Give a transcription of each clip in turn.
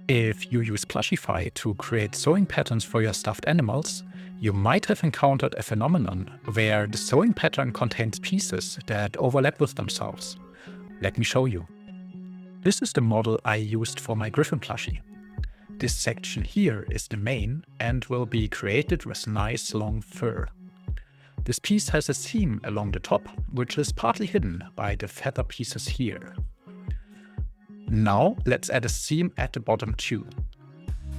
If you use Plushify to create sewing patterns for your stuffed animals, you might have encountered a phenomenon where the sewing pattern contains pieces that overlap with themselves. Let me show you. This is the model I used for my Griffin plushie. This section here is the mane and will be created with nice long fur. This piece has a seam along the top, which is partly hidden by the feather pieces here. Now let's add a seam at the bottom too.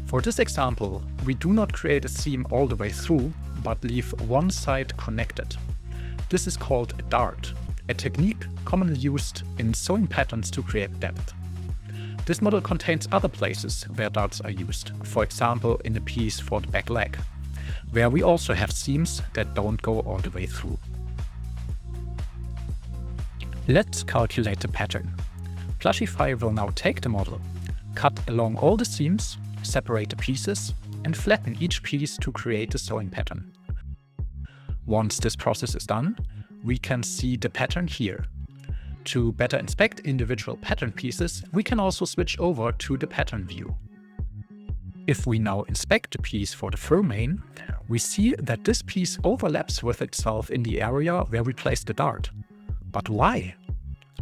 For this example, we do not create a seam all the way through, but leave one side connected. This is called a dart, a technique commonly used in sewing patterns to create depth. This model contains other places where darts are used, for example in the piece for the back leg, where we also have seams that don't go all the way through. Let's calculate the pattern. Plushify will now take the model, cut along all the seams, separate the pieces, and flatten each piece to create a sewing pattern. Once this process is done, we can see the pattern here. To better inspect individual pattern pieces, we can also switch over to the pattern view. If we now inspect the piece for the fur mane, we see that this piece overlaps with itself in the area where we placed the dart. But why?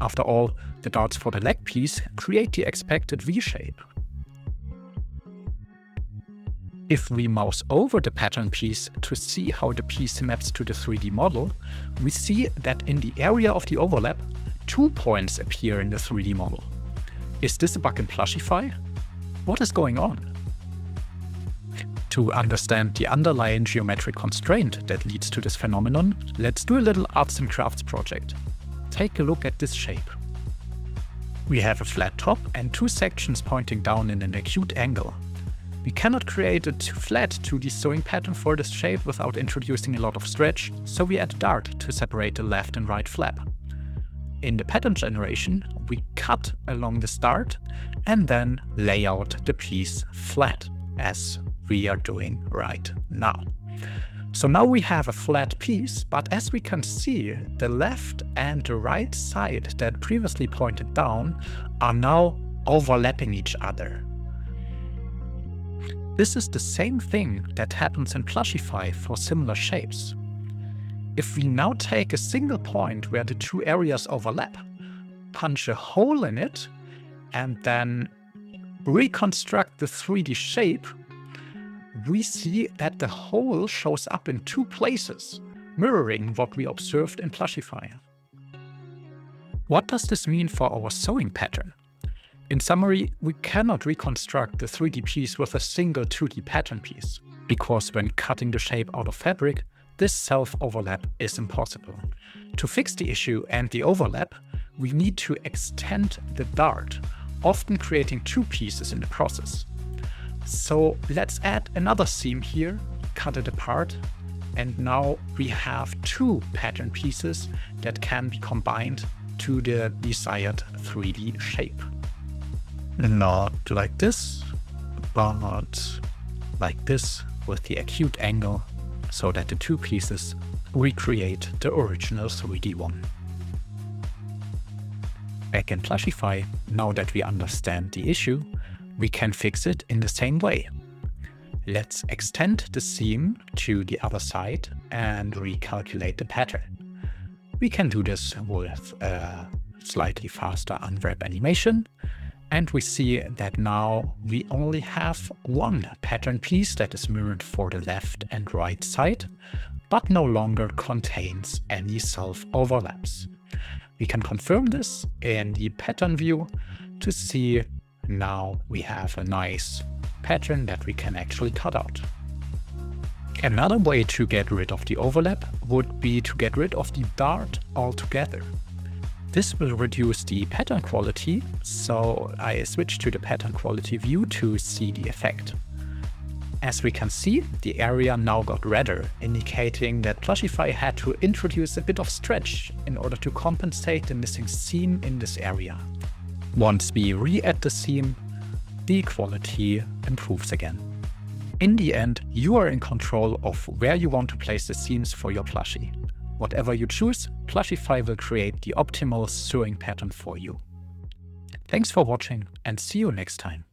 After all, the darts for the leg piece create the expected V-shape. If we mouse over the pattern piece to see how the piece maps to the 3D model, we see that in the area of the overlap, 2 points appear in the 3D model. Is this a bug in Plushify? What is going on? To understand the underlying geometric constraint that leads to this phenomenon, let's do a little arts and crafts project. Take a look at this shape. We have a flat top and 2 sections pointing down in an acute angle. We cannot create a flat 2D sewing pattern for this shape without introducing a lot of stretch, so we add a dart to separate the left and right flap. In the pattern generation, we cut along this dart and then lay out the piece flat, as we are doing right now. So now we have a flat piece, but as we can see, the left and the right side that previously pointed down are now overlapping each other. This is the same thing that happens in Plushify for similar shapes. If we now take a single point where the 2 areas overlap, punch a hole in it, and then reconstruct the 3D shape, we see that the hole shows up in 2 places, mirroring what we observed in Plushify. What does this mean for our sewing pattern? In summary, we cannot reconstruct the 3D piece with a single 2D pattern piece, because when cutting the shape out of fabric, this self-overlap is impossible. To fix the issue and the overlap, we need to extend the dart, often creating 2 pieces in the process. So let's add another seam here, cut it apart, and now we have 2 pattern pieces that can be combined to the desired 3D shape. Not like this, but like this with the acute angle, so that the 2 pieces recreate the original 3D one. Back in Plushify, now that we understand the issue, we can fix it in the same way. Let's extend the seam to the other side and recalculate the pattern. We can do this with a slightly faster unwrap animation, and we see that now we only have 1 pattern piece that is mirrored for the left and right side, but no longer contains any self-overlaps. We can confirm this in the pattern view to see now we have a nice pattern that we can actually cut out. Another way to get rid of the overlap would be to get rid of the dart altogether. This will reduce the pattern quality, so I switch to the pattern quality view to see the effect. As we can see, the area now got redder, indicating that Plushify had to introduce a bit of stretch in order to compensate the missing seam in this area. Once we re-add the seam, the quality improves again. In the end, you are in control of where you want to place the seams for your plushie. Whatever you choose, Plushify will create the optimal sewing pattern for you. Thanks for watching and see you next time.